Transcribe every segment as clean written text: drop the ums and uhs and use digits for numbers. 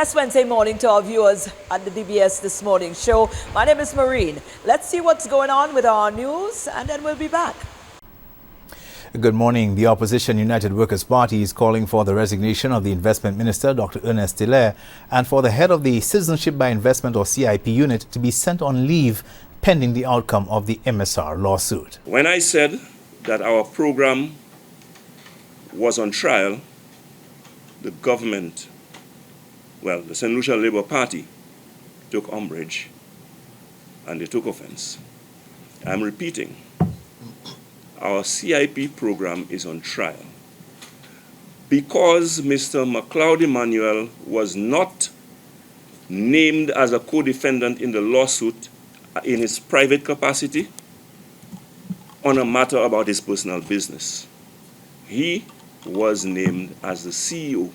Blessed Wednesday morning to our viewers at the DBS This Morning show. My name is Maureen. Let's see what's going on with our news and then we'll be back. Good morning. The opposition United Workers' Party is calling for the resignation of the Investment Minister, Dr. Ernest Hilaire, and for the head of the Citizenship by Investment or CIP unit to be sent on leave pending the outcome of the MSR lawsuit. When I said that our program was on trial, the government, the St. Lucia Labour Party took umbrage and they took offense. I'm repeating. Our CIP program is on trial because Mr. McLeod Emmanuel was not named as a co-defendant in the lawsuit in his private capacity on a matter about his personal business. He was named as the CEO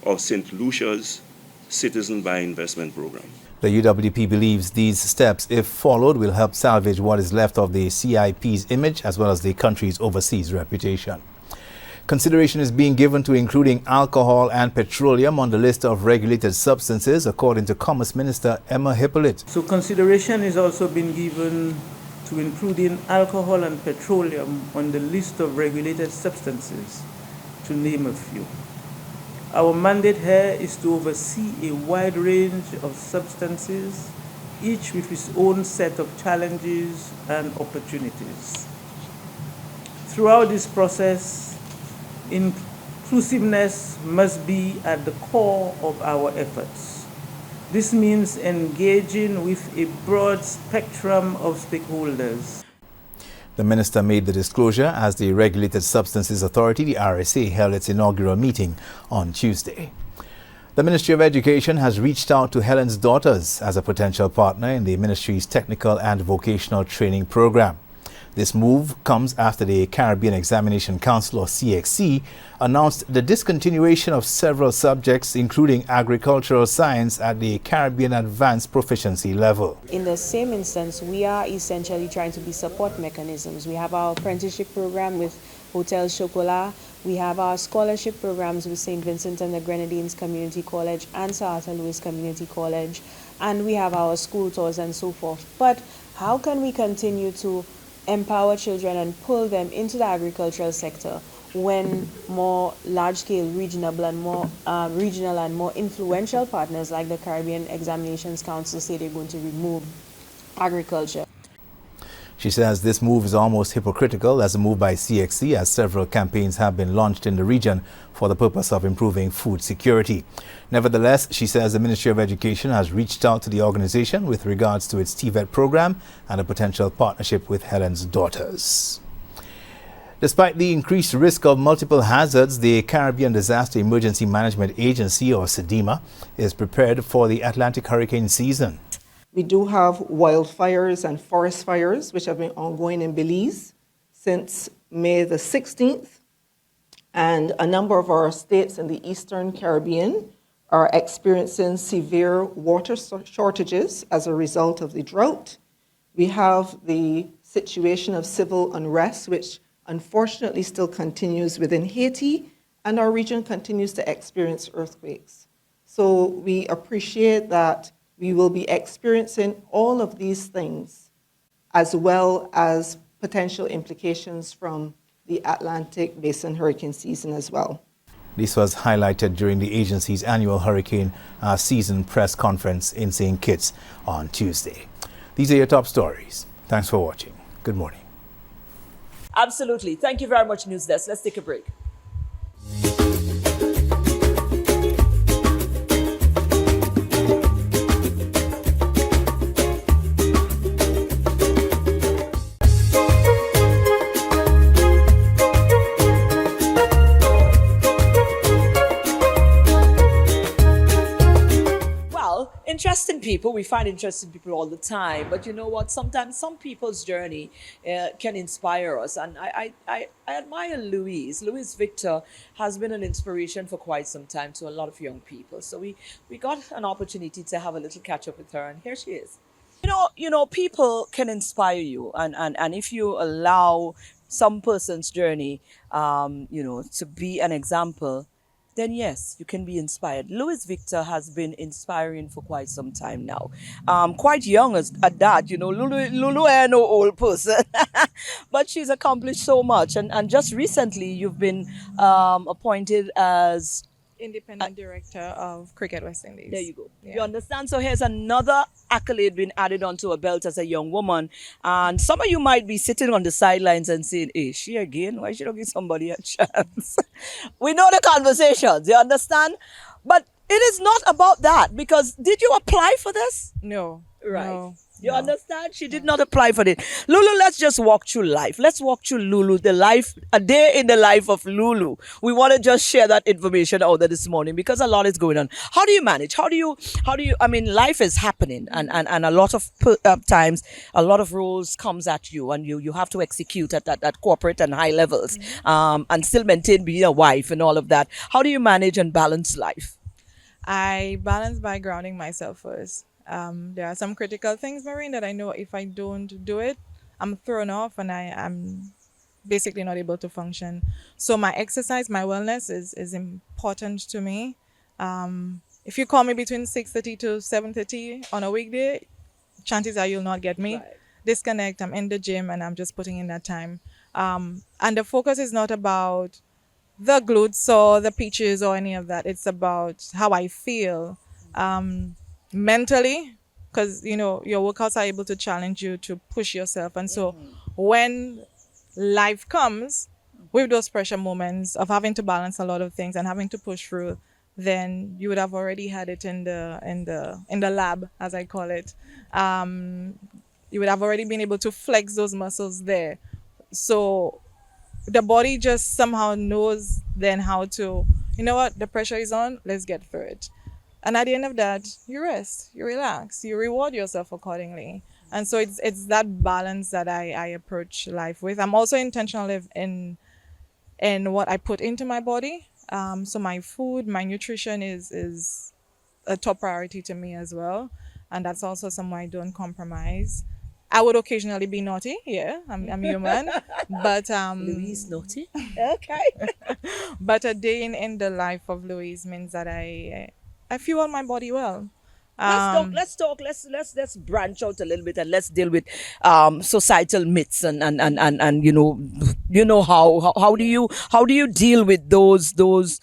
of St. Lucia's Citizen by Investment program. The UWP believes these steps, if followed, will help salvage what is left of the CIP's image as well as the country's overseas reputation. Consideration is being given to including alcohol and petroleum on the list of regulated substances, according to Commerce Minister Emma Hippolyte. So consideration is also being given to including alcohol and petroleum on the list of regulated substances, to name a few. Our mandate here is to oversee a wide range of substances, each with its own set of challenges and opportunities. Throughout this process, inclusiveness must be at the core of our efforts. This means engaging with a broad spectrum of stakeholders. The minister made the disclosure as the Regulated Substances Authority, the RSA, held its inaugural meeting on Tuesday. The Ministry of Education has reached out to Helen's Daughters as a potential partner in the ministry's technical and vocational training program. This move comes after the Caribbean Examination Council, or CXC, announced the discontinuation of several subjects, including agricultural science, at the Caribbean Advanced Proficiency level. In the same instance, we are essentially trying to be support mechanisms. We have our apprenticeship program with Hotel Chocolat. We have our scholarship programs with St. Vincent and the Grenadines Community College and Sir Arthur Lewis Community College. And we have our school tours and so forth. But how can we continue to empower children and pull them into the agricultural sector when more large-scale regional and more influential partners like the Caribbean Examinations Council say they're going to remove agriculture? She says this move is almost hypocritical as a move by CXC, as several campaigns have been launched in the region for the purpose of improving food security. Nevertheless, she says the Ministry of Education has reached out to the organization with regards to its TVET program and a potential partnership with Helen's Daughters. Despite the increased risk of multiple hazards, the Caribbean Disaster Emergency Management Agency, or CDEMA, is prepared for the Atlantic hurricane season. We do have wildfires and forest fires, which have been ongoing in Belize since May the 16th. And a number of our states in the Eastern Caribbean are experiencing severe water shortages as a result of the drought. We have the situation of civil unrest, which unfortunately still continues within Haiti, and our region continues to experience earthquakes. So we appreciate that we will be experiencing all of these things, as well as potential implications from the Atlantic Basin hurricane season as well. This was highlighted during the agency's annual hurricane season press conference in St. Kitts on Tuesday. These are your top stories. Thanks for watching. Good morning. Absolutely. Thank you very much, News Desk. Let's take a break. Interesting people, we find interesting people all the time, but you know what, sometimes some people's journey can inspire us, and I admire Louise. Louise Victor has been an inspiration for quite some time to a lot of young people, so we got an opportunity to have a little catch up with her, and here she is. You know, people can inspire you, and if you allow some person's journey, to be an example, then yes, you can be inspired. Louis Victor has been inspiring for quite some time now. Quite young at that, you know. Lulu ain't no old person, but she's accomplished so much. And just recently, you've been appointed as. Independent director of Cricket West Indies. There you go. Yeah. You understand? So here's another accolade being added onto a belt as a young woman. And some of you might be sitting on the sidelines and saying, hey, she again? Why should I give somebody a chance? We know the conversations, you understand? But it is not about that, because did you apply for this? No. Right. No, You no. understand? She did not apply for it. Lulu, let's just walk through life. Let's walk through Lulu, a day in the life of Lulu. We want to just share that information out there this morning because a lot is going on. How do you manage? How do you, I mean, life is happening and a lot of times, a lot of roles comes at you and you have to execute at corporate and high levels and still maintain being a wife and all of that. How do you manage and balance life? I balance by grounding myself first. There are some critical things, Maureen, that I know if I don't do it, I'm thrown off and I'm basically not able to function. So my exercise, my wellness is important to me. If you call me between 6:30 to 7:30 on a weekday, chances are you'll not get me. Right. Disconnect, I'm in the gym and I'm just putting in that time. And the focus is not about the glutes or the peaches or any of that. It's about how I feel mentally, because you know your workouts are able to challenge you to push yourself. And so when life comes with those pressure moments of having to balance a lot of things and having to push through, then you would have already had it in the lab, as I call it. You would have already been able to flex those muscles there. So the body just somehow knows then how to, you know what, the pressure is on, let's get through it. And at the end of that, you rest, you relax, you reward yourself accordingly. And so it's that balance that I approach life with. I'm also intentional in what I put into my body. So my food, my nutrition is a top priority to me as well. And that's also somewhere I don't compromise. I would occasionally be naughty, yeah, I'm human. But Louise naughty? Okay. but a day in the life of Louise means that I fuel my body well. Let's branch out a little bit and let's deal with societal myths and you know how do you deal with those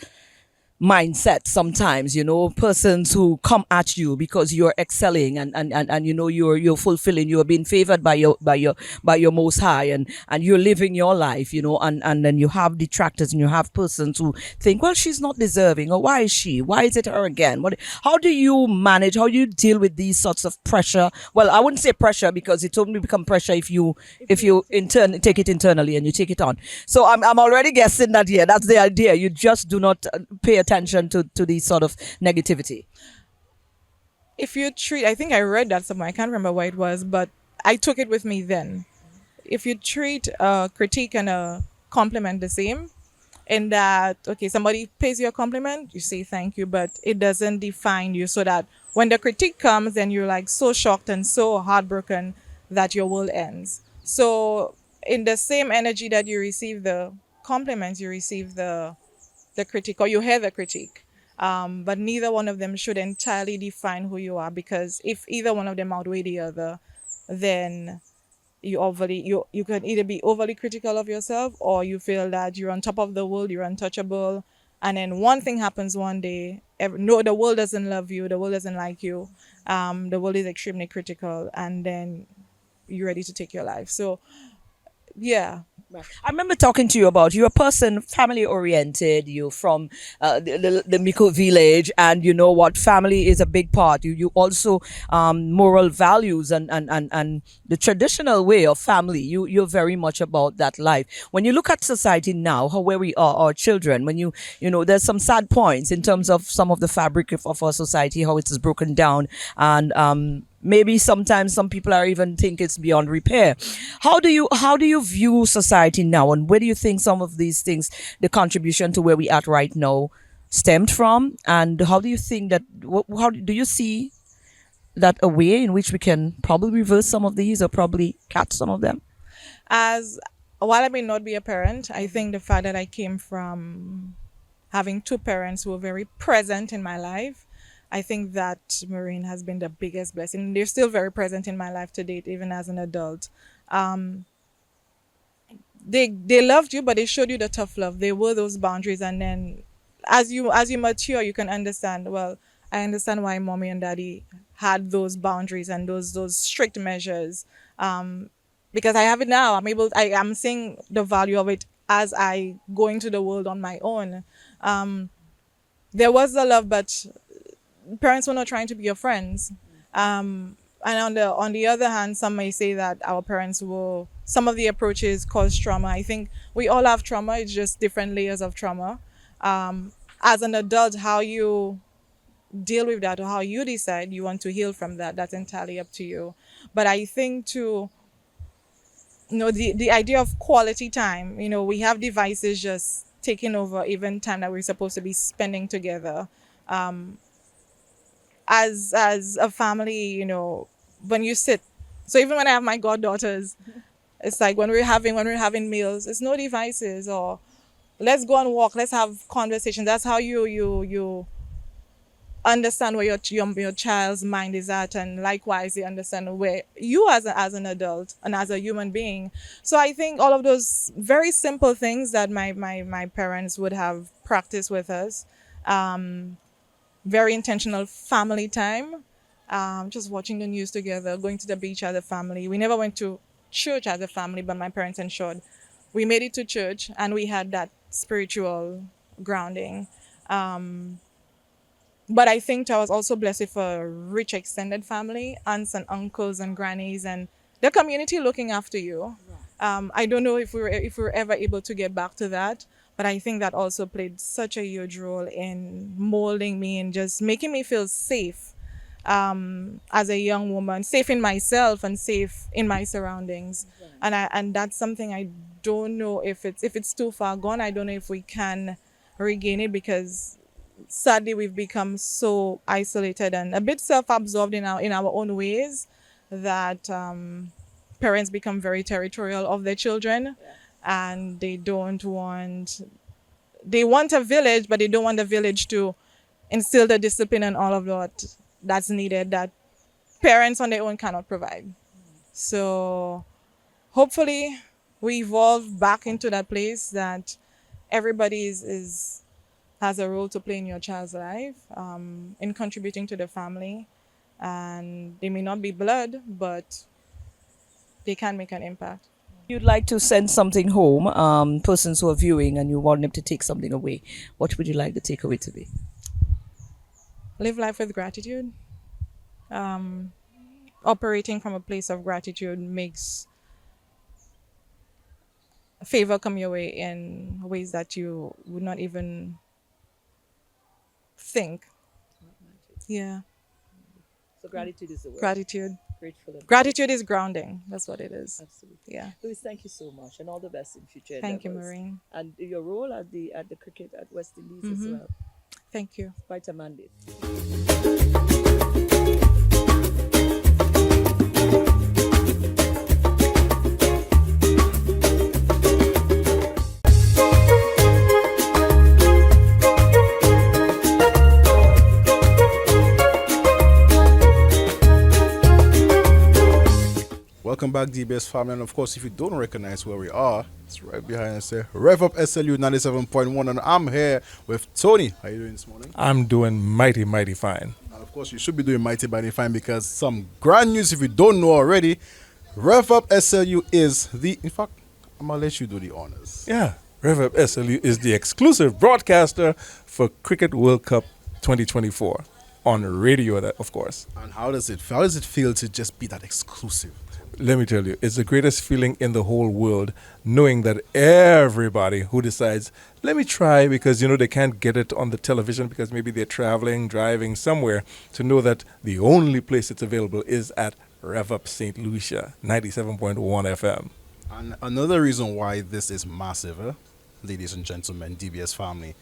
mindset sometimes, persons who come at you because you're excelling and you're fulfilling, you're being favored by your most high and you're living your life, and then you have detractors and you have persons who think, well, she's not deserving, or why is it her again? How do you manage, how do you deal with these sorts of pressure? Well, I wouldn't say pressure because it only become pressure if you take it internally and you take it on. So I'm already guessing that, yeah, that's the idea. You just do not pay attention to these sort of negativity. If you treat, I think I read that somewhere, I can't remember where it was, but I took it with me then. If you treat a critique and a compliment the same, in that, okay, somebody pays you a compliment, you say thank you, but it doesn't define you, so that when the critique comes, then you're like so shocked and so heartbroken that your world ends. So in the same energy that you receive the compliments, you receive the critique, or you hear the critique. But neither one of them should entirely define who you are, because if either one of them outweigh the other, then you can either be overly critical of yourself, or you feel that you're on top of the world, you're untouchable, and then one thing happens one day, the world doesn't love you, the world doesn't like you, the world is extremely critical, and then you're ready to take your life. So yeah. I remember talking to you about, you're a person family oriented, you're from the Miko village, and you know what, family is a big part. You also moral values and the traditional way of family, you're very much about that life. When you look at society now, where we are, our children, when you know there's some sad points in terms of some of the fabric of our society, how it is broken down, and maybe sometimes some people are even think it's beyond repair. How do you view society now, and where do you think some of these things, the contribution to where we at right now, stemmed from? And how do you think that? How do you see that a way in which we can probably reverse some of these, or probably catch some of them? While I may not be a parent, I think the fact that I came from having two parents who were very present in my life. I think that Maureen has been the biggest blessing. They're still very present in my life to date, even as an adult. They loved you, but they showed you the tough love. They were those boundaries, and then as you mature, you can understand. Well, I understand why mommy and daddy had those boundaries and those strict measures. Because I have it now. I'm seeing the value of it as I go into the world on my own. There was the love, but parents were not trying to be your friends. And on the other hand, some may say that our parents will some of the approaches cause trauma. I think we all have trauma. It's just different layers of trauma. As an adult, how you deal with that or how you decide you want to heal from that, that's entirely up to you. But I think too, the idea of quality time, we have devices just taking over even time that we're supposed to be spending together. As a family, when you sit. So even when I have my goddaughters, it's like when we're having meals, it's no devices, or let's go and walk, let's have conversations. That's how you understand where your child's mind is at, and likewise they understand where you as an adult and as a human being. So I think all of those very simple things that my parents would have practiced with us, very intentional family time, just watching the news together, going to the beach as a family. We never went to church as a family, but my parents ensured we made it to church and we had that spiritual grounding. But I think I was also blessed with a rich extended family, aunts and uncles and grannies, and the community looking after you. I don't know if we were ever able to get back to that, but I think that also played such a huge role in molding me and just making me feel safe as a young woman, safe in myself and safe in my surroundings. And that's something I don't know if it's too far gone. I don't know if we can regain it, because sadly we've become so isolated and a bit self-absorbed in our own ways that parents become very territorial of their children, and they want a village, but they don't want the village to instill the discipline and all of that's needed, that parents on their own cannot provide. So hopefully we evolve back into that place that everybody has a role to play in your child's life, in contributing to the family. And they may not be blood, but they can make an impact. You'd like to send something home, persons who are viewing, and you want them to take something away. What would you like the takeaway to be? Live life with gratitude. Operating from a place of gratitude makes favor come your way in ways that you would not even think. Yeah. So gratitude is the word. Gratitude. Grateful. Gratitude is grounding. That's what it is. Absolutely. Yeah. Louis, thank you so much, and all the best in future Thank you, endeavors. Maureen. And your role at the cricket at West Indies as well. Thank you. Quite a mandate. Welcome back, DBS family. And of course, if you don't recognize where we are, it's right behind us here. Rev Up SLU 97.1. And I'm here with Tony. How are you doing this morning? I'm doing mighty, mighty fine. And of course, you should be doing mighty fine, because some grand news, if you don't know already, Rev Up SLU is in fact, I'm going to let you do the honors. Yeah, Rev Up SLU is the exclusive broadcaster for Cricket World Cup 2024 on radio, of course. And how does it feel to just be that exclusive? Let me tell you, it's the greatest feeling in the whole world, knowing that everybody who decides, let me try, because they can't get it on the television because maybe they're traveling, driving somewhere, to know that the only place it's available is at Rev Up St. Lucia 97.1 FM. And another reason why this is massive, ladies and gentlemen, DBS family,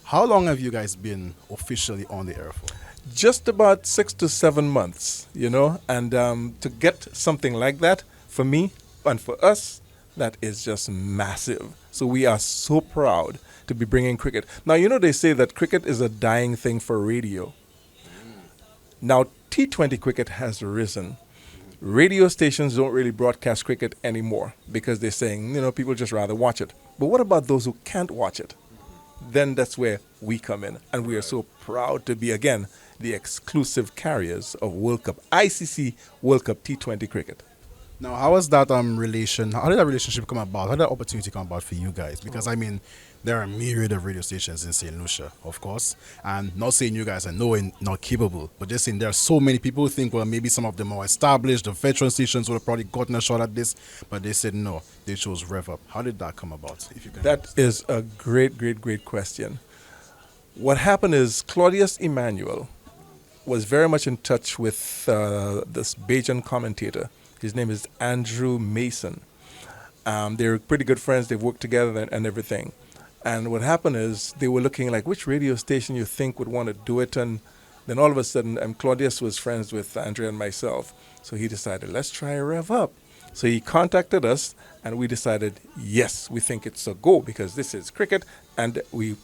how long have you guys been officially on the air for? Just about 6 to 7 months, and to get something like that, for me and for us, that is just massive. So we are so proud to be bringing cricket. Now, you know, they say that cricket is a dying thing for radio. Now, T20 cricket has risen. Radio stations don't really broadcast cricket anymore because they're saying, you know, people just rather watch it. But what about those who can't watch it? Then that's where we come in. And we are so proud to be, again, the exclusive carriers of World Cup, ICC World Cup T20 cricket. Now, how was that relation? How did that relationship come about? How did that opportunity come about for you guys? Because I mean, there are a myriad of radio stations in St. Lucia, of course, and not saying you guys are not capable, but just saying there are so many people who think, well, maybe some of the more established, the veteran stations would have probably gotten a shot at this, but they said no. They chose Rev Up. How did that come about? If you can. That is a great, great, great question. What happened is Claudius Emmanuel was very much in touch with this Bajan commentator. His name is Andrew Mason. They're pretty good friends. They've worked together and everything. And what happened is they were looking like which radio station you think would want to do it. And then all of a sudden, Claudius was friends with Andrea and myself. So he decided, let's try Rev Up. So he contacted us and we decided, yes, we think it's a go because this is cricket. And we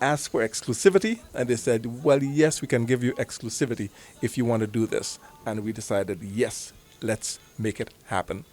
asked for exclusivity and they said, well, yes, we can give you exclusivity if you want to do this. And we decided, yes, let's make it happen.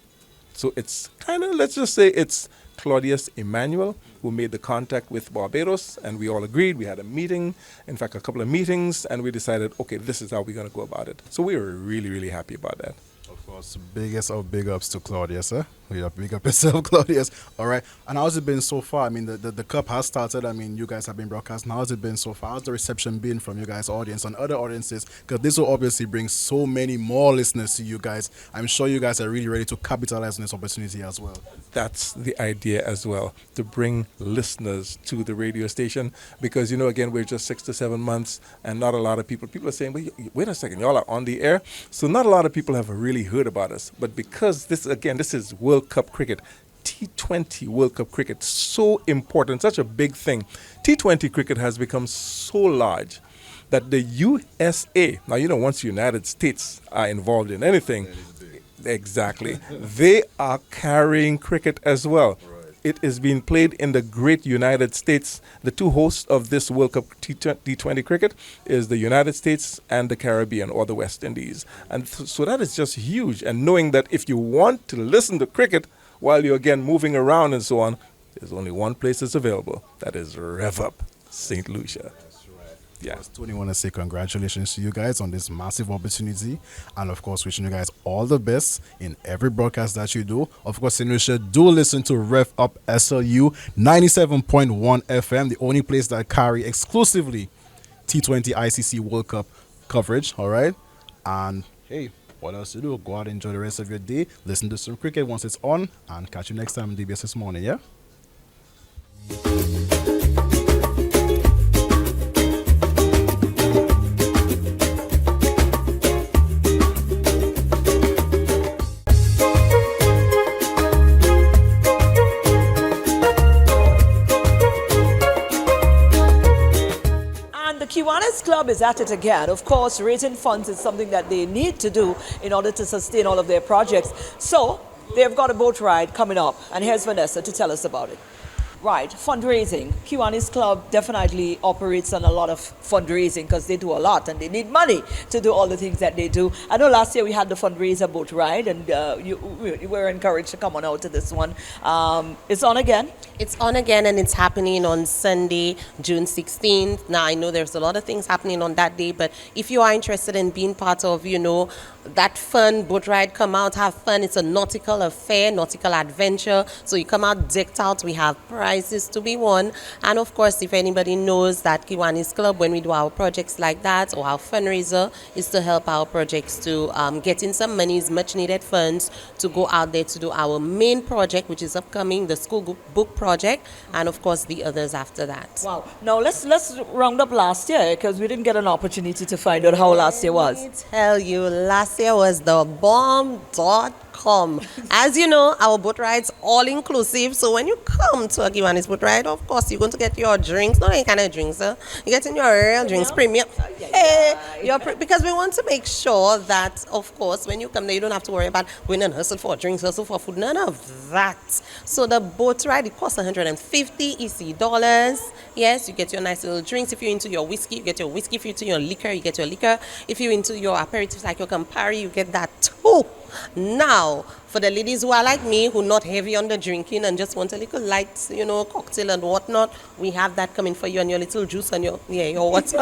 So it's kind of, let's just say it's Claudius Emmanuel who made the contact with Barbados, and we all agreed. We had a meeting, in fact, a couple of meetings, and we decided, okay, this is how we're going to go about it. So we were really, really happy about that. Of course, biggest of big ups to Claudius, huh? Big up yourself, Claudius. All right. And how's it been so far? I mean, the cup has started. I mean, you guys have been broadcasting. How's it been so far? How's the reception been from you guys' audience and other audiences? Because this will obviously bring so many more listeners to you guys. I'm sure you guys are really ready to capitalize on this opportunity as well. That's the idea as well, to bring listeners to the radio station because, you know, again, we're just 6 to 7 months and not a lot of people are saying, wait a second, y'all are on the air. So not a lot of people have really heard about us. But because this is World Cup cricket, T20 World Cup cricket, so important, such a big thing. T20 cricket has become so large that the USA, now, you know, once the United States are involved in anything, exactly, they are carrying cricket as well. Right. It is being played in the great United States. The two hosts of this World Cup T20 cricket is the United States and the Caribbean or the West Indies. And so that is just huge. And knowing that if you want to listen to cricket while you're again moving around and so on, there's only one place that's available. That is Rev Up, St. Lucia. Yeah. Tony, want to say congratulations to you guys on this massive opportunity, and of course wishing you guys all the best in every broadcast that you do. Of course, in Lucia, do listen to Rev Up SLU 97.1 FM, the only place that carry exclusively T20 ICC World Cup coverage. All right, and hey, what else to do? Go out and enjoy the rest of your day. Listen to some cricket once it's on, and catch you next time on DBS This Morning. Yeah. Kiwanis Club is at it again. Of course, raising funds is something that they need to do in order to sustain all of their projects. So they've got a boat ride coming up, and here's Vanessa to tell us about it. Right, fundraising. Kiwanis Club definitely operates on a lot of fundraising because they do a lot and they need money to do all the things that they do. I know last year we had the fundraiser boat ride and you were encouraged to come on out to this one. It's on again? It's on again and it's happening on Sunday, June 16th. Now, I know there's a lot of things happening on that day, but if you are interested in being part of, that fun boat ride, come out, have fun. It's a nautical affair, nautical adventure. So you come out decked out. We have prizes to be won. And of course, if anybody knows that Kiwanis Club, when we do our projects like that, or our fundraiser, is to help our projects to get in some monies, much needed funds, to go out there to do our main project, which is upcoming, the school book project, and of course the others after that. Wow. Now let's round up last year because we didn't get an opportunity to find out how last year was. Let me tell you, last year was the bomb.com. come. As you know, our boat ride's all inclusive. So when you come to a Kiwanis boat ride, of course, you're going to get your drinks, not any kind of drinks, You're getting your real drinks, premium. Because we want to make sure that, of course, when you come there, you don't have to worry about going and hustle for drinks, hustle for food, none of that. So the boat ride, it costs 150 EC dollars. Yes, you get your nice little drinks. If you're into your whiskey, you get your whiskey. If you're into your liquor, you get your liquor. If you're into your aperitifs like your Campari, you get that too. Now, for the ladies who are like me, who not heavy on the drinking and just want a little light, cocktail and whatnot, we have that coming for you, and your little juice and your water.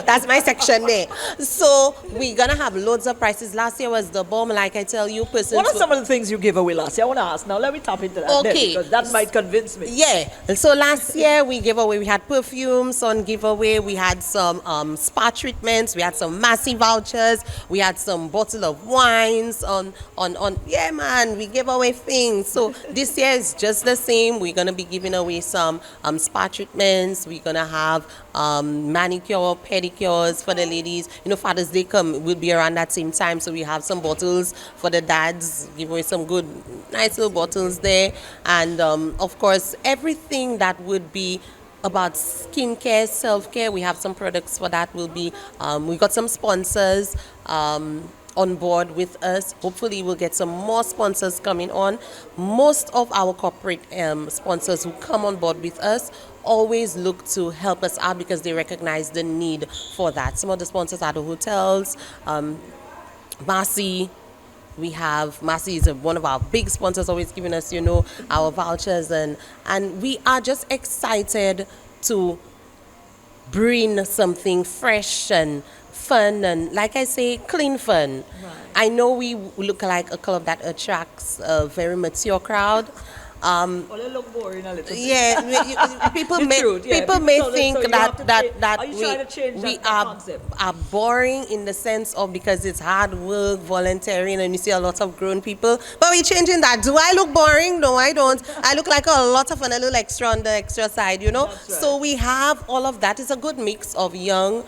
That's my section there. So we're gonna have loads of prices. Last year was the bomb, like I tell you. What are some of the things you gave away last year? I want to ask now. Let me tap into that. Okay. Because that might convince me. Yeah. So last year we gave away. We had perfumes on giveaway. We had some spa treatments. We had some massive vouchers. We had some bottle of wines on. Yeah, man. We gave away things. So this year is just the same. We're gonna be giving away some spa treatments. We're gonna have manicure, pedicures for the ladies. Father's Day will be around that same time, so we have some bottles for the dads. Give away some good, nice little bottles there, and of course everything that would be about skincare, self-care. We have some products for that. We got some sponsors on board with us. Hopefully we'll get some more sponsors coming on. Most of our corporate sponsors who come on board with us always look to help us out because they recognize the need for that. Some of the sponsors are the hotels, Massey. We have Massey is one of our big sponsors, always giving us, our vouchers, and we are just excited to bring something fresh and fun and, like I say, clean fun. Right. I know we look like a club that attracts a very mature crowd. They look boring a little bit. Yeah, people may think that we are boring in the sense of because it's hard work, volunteering, and you see a lot of grown people. But we're changing that. Do I look boring? No, I don't. I look like a lot of fun, a little extra on the extra side, That's right. So we have all of that. It's a good mix of young,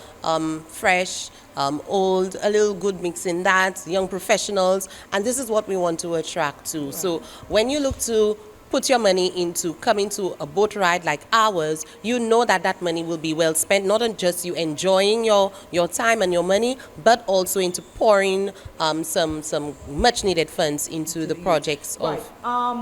fresh, old, a little good mix in that, young professionals, and this is what we want to attract to. Right. So when you look to put your money into coming to a boat ride like ours, you know that money will be well spent, not on just you enjoying your time and your money, but also into pouring some much needed funds into the projects. Right.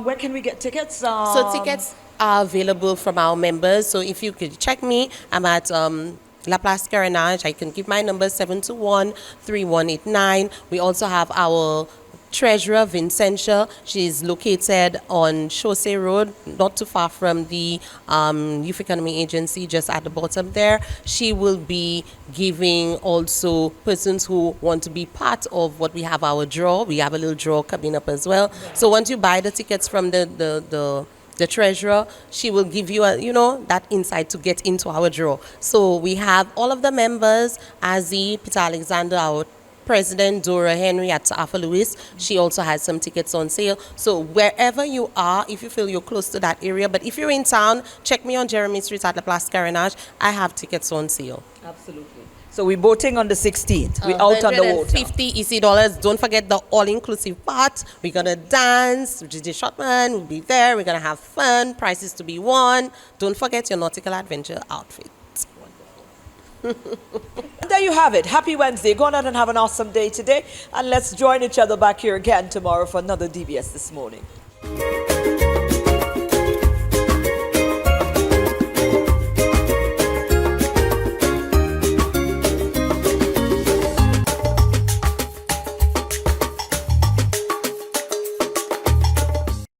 Where can we get tickets? So tickets are available from our members. So if you could check me, I'm at La Place Carénage. I can give my number 721-3189. We also have our treasurer, Vincentia. She's located on Chaussee Road, not too far from the Youth Economy Agency, just at the bottom there. She will be giving also persons who want to be part of what we have our draw. We have a little draw coming up as well. Yeah. So once you buy the tickets from the treasurer, she will give you that insight to get into our draw. So we have all of the members, Azzy, Peter Alexander, our President, Dora Henry at Alpha Lewis. She also has some tickets on sale. So wherever you are, if you feel you're close to that area, but if you're in town, check me on Jeremy Street at La Place Carénage. I have tickets on sale. Absolutely. So we're boating on the 16th. We're out on the water. 50 EC dollars. Don't forget the all-inclusive part. We're going to dance. DJ Shotman will be there. We're going to have fun. Prizes to be won. Don't forget your nautical adventure outfit. And there you have it. Happy Wednesday. Go on out and have an awesome day today. And let's join each other back here again tomorrow for another DBS This Morning.